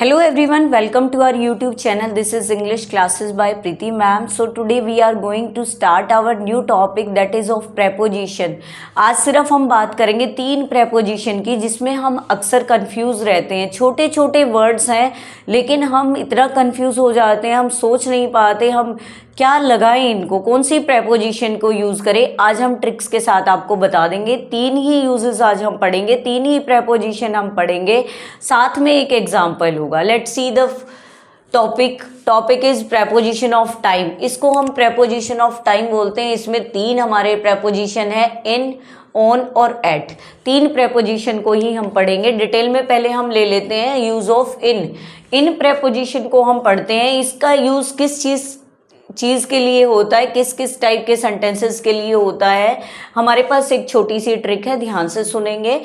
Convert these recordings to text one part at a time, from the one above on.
Hello everyone, welcome to our YouTube channel. This is English classes by Preeti ma'am. So today we are going to start our new topic that is of preposition. आज सिर्फ हम बात करेंगे 3 preposition की जिसमें हम अक्सर confuse रहते हैं। छोटे छोटे वर्ड्स हैं लेकिन हम इतना कंफ्यूज हो जाते हैं, हम सोच नहीं पाते हम क्या लगाएं इनको, कौन सी प्रेपोजिशन को यूज़ करें। आज हम ट्रिक्स के साथ आपको बता देंगे। 3 ही यूजेस आज हम पढ़ेंगे, 3 ही प्रेपोजिशन हम पढ़ेंगे, साथ में एक एग्जाम्पल होगा। Let's see the topic is preposition of time. इसको हम प्रेपोजिशन ऑफ टाइम बोलते हैं। इसमें 3 हमारे प्रेपोजिशन है, इन, ऑन और एट। 3 प्रेपोजिशन को ही हम पढ़ेंगे। डिटेल में पहले हम ले लेते हैं यूज ऑफ इन प्रेपोजिशन को हम पढ़ते हैं। इसका यूज किस चीज़ के लिए होता है, किस किस टाइप के सेंटेंसेस के लिए होता है। हमारे पास एक छोटी सी ट्रिक है, ध्यान से सुनेंगे।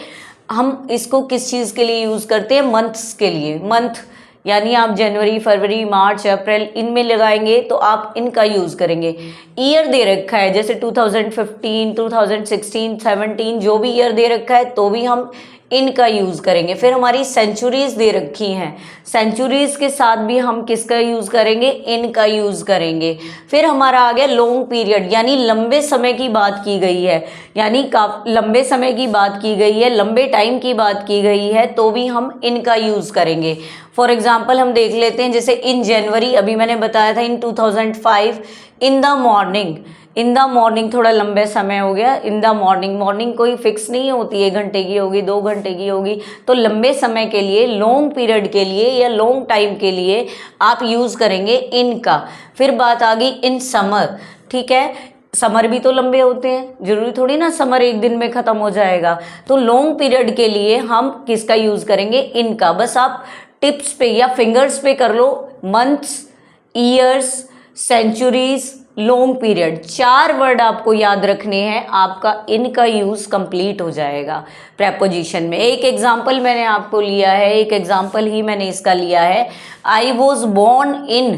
हम इसको किस चीज़ के लिए यूज़ करते हैं, मंथ्स के लिए। मंथ यानी आप जनवरी, फरवरी, मार्च, अप्रैल इनमें लगाएंगे तो आप इनका यूज़ करेंगे। ईयर दे रखा है जैसे 2015, 2016, 17 जो भी ईयर दे रखा है तो भी हम इनका यूज़ करेंगे। फिर हमारी सेंचुरीज दे रखी हैं, सेंचुरीज के साथ भी हम किसका यूज़ करेंगे, इनका यूज़ करेंगे। फिर हमारा आ गया लॉन्ग पीरियड, यानी लंबे समय की बात की गई है, यानी लंबे समय की बात की गई है, लंबे टाइम की बात की गई है तो भी हम इनका यूज़ करेंगे। फॉर एग्जाम्पल हम देख लेते हैं, जैसे इन जनवरी, अभी मैंने बताया था इन 2005, in the morning. In the morning थोड़ा लंबे समय हो गया। इन द मॉर्निंग कोई फिक्स नहीं होती, 1 घंटे की होगी, 2 घंटे की होगी। तो लंबे समय के लिए, लॉन्ग पीरियड के लिए या लॉन्ग टाइम के लिए आप यूज़ करेंगे इनका। फिर बात आ गई इन समर, ठीक है। समर भी तो लंबे होते हैं, जरूरी थोड़ी ना समर एक दिन में ख़त्म हो जाएगा। तो लॉन्ग पीरियड के लिए हम किसका यूज़ करेंगे, इनका। बस आप टिप्स पे या फिंगर्स पे कर लो, months, years, centuries, long period. 4 word आपको याद रखने हैं, आपका इनका यूज़ कंप्लीट हो जाएगा प्रेपोजिशन में। एक एग्जाम्पल मैंने आपको लिया है, एक एग्जाम्पल ही मैंने इसका लिया है। I was born in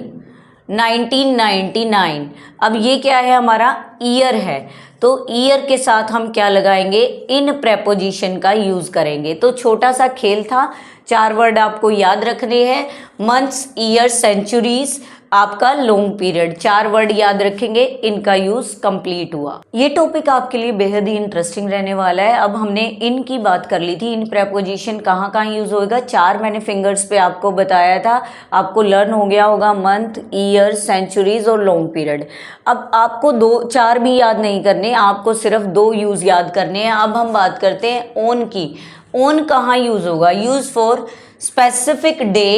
1999। अब ये क्या है, हमारा ईयर है, तो ईयर के साथ हम क्या लगाएंगे, इन प्रेपोजिशन का यूज़ करेंगे। तो छोटा सा खेल था, 4 वर्ड आपको याद रखने हैं, मंथ्स, ईयर, सेंचुरीज, आपका लॉन्ग पीरियड। 4 वर्ड याद रखेंगे, इनका यूज कंप्लीट हुआ। ये टॉपिक आपके लिए बेहद ही इंटरेस्टिंग रहने वाला है। अब हमने इन की बात कर ली थी, इन प्रेपोजिशन कहाँ कहाँ यूज होएगा। 4 मैंने फिंगर्स पे आपको बताया था, आपको लर्न हो गया होगा, मंथ, ईयर, सेंचुरीज और लॉन्ग पीरियड। अब आपको 4 भी याद नहीं करने, आपको सिर्फ 2 यूज याद करने हैं। अब हम बात करते हैं ऑन की। ऑन कहाँ यूज होगा, use for specific day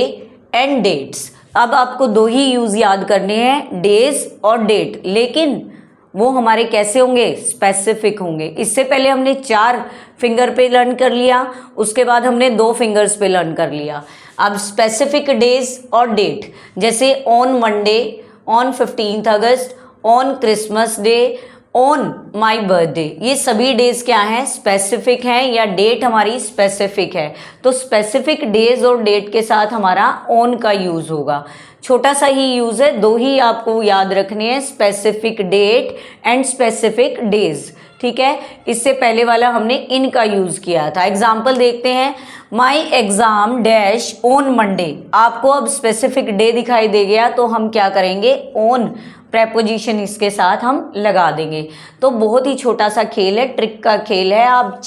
and dates. अब आपको 2 ही यूज याद करने हैं, डेज और डेट, लेकिन वो हमारे कैसे होंगे, स्पेसिफिक होंगे। इससे पहले हमने 4 फिंगर पे लर्न कर लिया, उसके बाद हमने 2 फिंगर्स पे लर्न कर लिया। अब स्पेसिफिक डेज और डेट, जैसे on Monday, on 15 August, on Christmas day, on my birthday, ये सभी डेज क्या हैं, स्पेसिफिक हैं, या डेट हमारी स्पेसिफिक है। तो स्पेसिफिक डेज और डेट के साथ हमारा ऑन का यूज़ होगा। छोटा सा ही यूज़ है, 2 ही आपको याद रखने हैं, specific date and specific days, ठीक है। इससे पहले वाला हमने इनका यूज़ किया था। एग्जाम्पल देखते हैं, my exam dash on Monday. आपको अब स्पेसिफिक डे दिखाई दे गया तो हम क्या करेंगे, ऑन प्रेपोजिशन इसके साथ हम लगा देंगे। तो बहुत ही छोटा सा खेल है, ट्रिक का खेल है। आप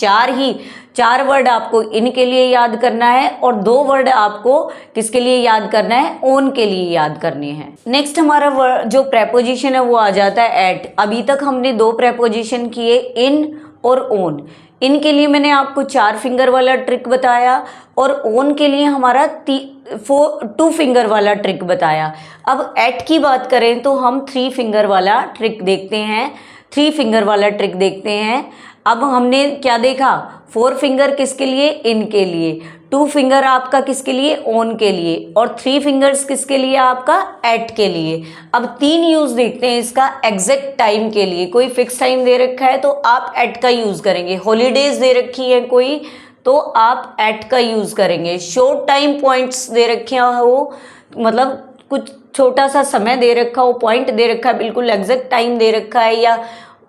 4 वर्ड आपको इनके लिए याद करना है और 2 वर्ड आपको किसके लिए याद करना है, ऑन के लिए याद करने हैं। नेक्स्ट हमारा जो प्रेपोजिशन है वो आ जाता है एट। अभी तक हमने 2 प्रेपोजिशन किए, इन और ऑन। इन के लिए मैंने आपको 4 फिंगर वाला ट्रिक बताया और ऑन के लिए हमारा 2 फिंगर वाला ट्रिक बताया। अब एट की बात करें तो हम 3 फिंगर वाला ट्रिक देखते हैं। 3 फिंगर वाला ट्रिक देखते हैं। अब हमने क्या देखा, 4 फिंगर किसके लिए, इनके लिए, 2 फिंगर आपका किसके लिए, ऑन के लिए, और 3 फिंगर्स किसके लिए, आपका एट के लिए। अब 3 यूज देखते हैं इसका एग्जैक्ट टाइम के लिए। कोई फिक्स टाइम दे रखा है तो आप एट का यूज करेंगे। हॉलीडेज दे रखी है कोई तो आप एट का यूज करेंगे। शॉर्ट टाइम पॉइंट्स दे रखे हो, मतलब कुछ छोटा सा समय दे रखा हो, पॉइंट दे रखा है, बिल्कुल एग्जैक्ट टाइम दे रखा है या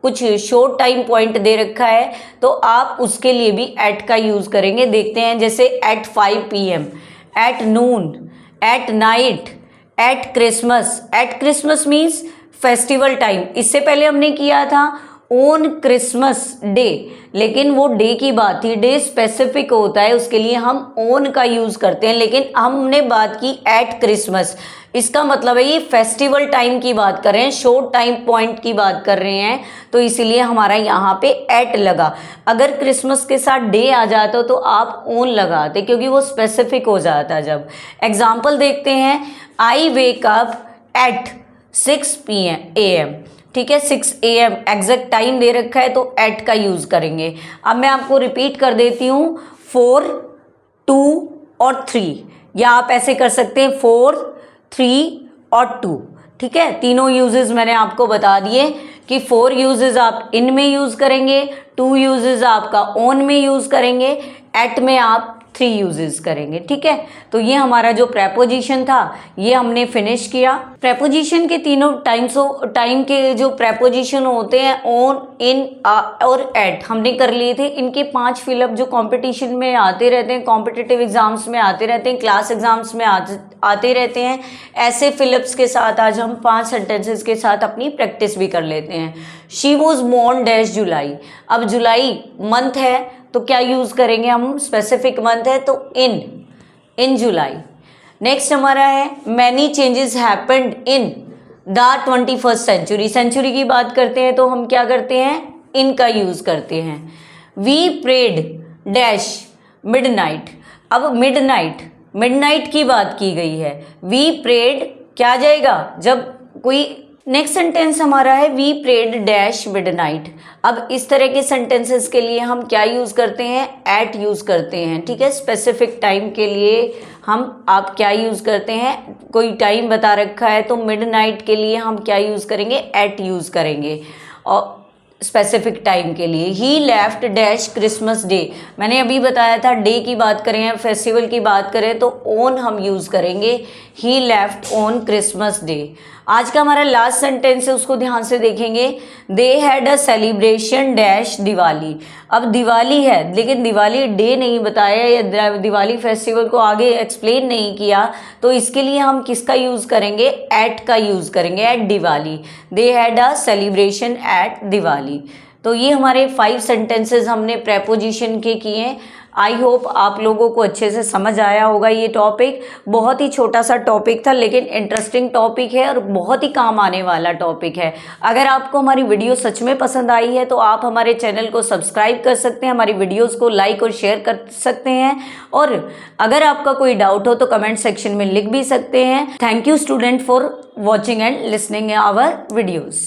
कुछ शॉर्ट टाइम पॉइंट दे रखा है तो आप उसके लिए भी एट का यूज़ करेंगे। देखते हैं, जैसे at 5 PM, at noon, at night, at Christmas. At Christmas means festival time. इससे पहले हमने किया था ऑन क्रिसमस डे, लेकिन वो डे की बात थी, डे स्पेसिफिक होता है, उसके लिए हम ऑन का यूज़ करते हैं, लेकिन हमने बात की एट क्रिसमस। इसका मतलब है ये फेस्टिवल टाइम की बात कर रहे हैं, शॉर्ट टाइम पॉइंट की बात कर रहे हैं, तो इसीलिए हमारा यहाँ पे एट लगा। अगर क्रिसमस के साथ डे आ जाता तो आप ऑन लगाते, क्योंकि वो स्पेसिफिक हो जाता। जब एग्जाम्पल देखते हैं, आई वेक अप एट 6 AM, ठीक है, 6 AM एग्जैक्ट टाइम दे रखा है तो एट का यूज़ करेंगे। अब मैं आपको रिपीट कर देती हूँ, 4, 2 और 3, या आप ऐसे कर सकते हैं 4, 3 और 2, ठीक है। तीनों यूजेस मैंने आपको बता दिए कि 4 यूजेस आप इन में यूज़ करेंगे, 2 यूजेस आपका ऑन में यूज़ करेंगे, एट में आप 3 यूजेस करेंगे, ठीक है। तो ये हमारा जो प्रेपोजिशन था ये हमने फिनिश किया। प्रेपोजिशन के तीनों टाइम के जो प्रेपोजिशन होते हैं ऑन, इन और एट हमने कर लिए थे। इनके 5 फिलअप जो कंपटीशन में आते रहते हैं, कॉम्पिटिटिव एग्जाम्स में आते रहते हैं, क्लास एग्जाम्स में आते रहते हैं, ऐसे फिलअप्स के साथ आज हम 5 सेंटेंसेस के साथ अपनी प्रैक्टिस भी कर लेते हैं। शी वॉज बोर्न डैश जुलाई। अब जुलाई मंथ है तो क्या यूज़ करेंगे हम, स्पेसिफिक मंथ है तो इन जुलाई। नेक्स्ट हमारा है many changes happened in the 21st century. Century की बात करते हैं तो हम क्या करते हैं, इन का यूज़ करते हैं। We prayed dash midnight. अब मिडनाइट की बात की गई है, वी प्रेड क्या आ जाएगा जब कोई। नेक्स्ट सेंटेंस हमारा है वी प्रेड डैश मिडनाइट। अब इस तरह के सेंटेंसेस के लिए हम क्या यूज़ करते हैं, एट यूज़ करते हैं, ठीक है। स्पेसिफिक टाइम के लिए आप क्या यूज़ करते हैं, कोई टाइम बता रखा है तो मिडनाइट के लिए हम क्या यूज़ करेंगे, एट यूज़ करेंगे। और स्पेसिफिक टाइम के लिए ही लेफ्ट डैश क्रिसमस डे, मैंने अभी बताया था डे की बात करें, फेस्टिवल की बात करें तो ऑन हम यूज़ करेंगे, ही लेफ्ट ऑन क्रिसमस डे। आज का हमारा लास्ट सेंटेंस है, उसको ध्यान से देखेंगे। दे had a celebration dash Diwali. अब दिवाली है लेकिन दिवाली डे नहीं बताया या दिवाली फेस्टिवल को आगे एक्सप्लेन नहीं किया, तो इसके लिए हम किसका यूज़ करेंगे, एट का यूज़ करेंगे, at Diwali. They had a celebration at Diwali. तो ये हमारे 5 सेंटेंसेस हमने प्रेपोजिशन के किए। आई होप आप लोगों को अच्छे से समझ आया होगा। ये टॉपिक बहुत ही छोटा सा टॉपिक था लेकिन इंटरेस्टिंग टॉपिक है और बहुत ही काम आने वाला टॉपिक है। अगर आपको हमारी वीडियो सच में पसंद आई है तो आप हमारे चैनल को सब्सक्राइब कर सकते हैं, हमारी वीडियोस को लाइक और शेयर कर सकते हैं, और अगर आपका कोई डाउट हो तो कमेंट सेक्शन में लिख भी सकते हैं। Thank you student for watching and listening our videos.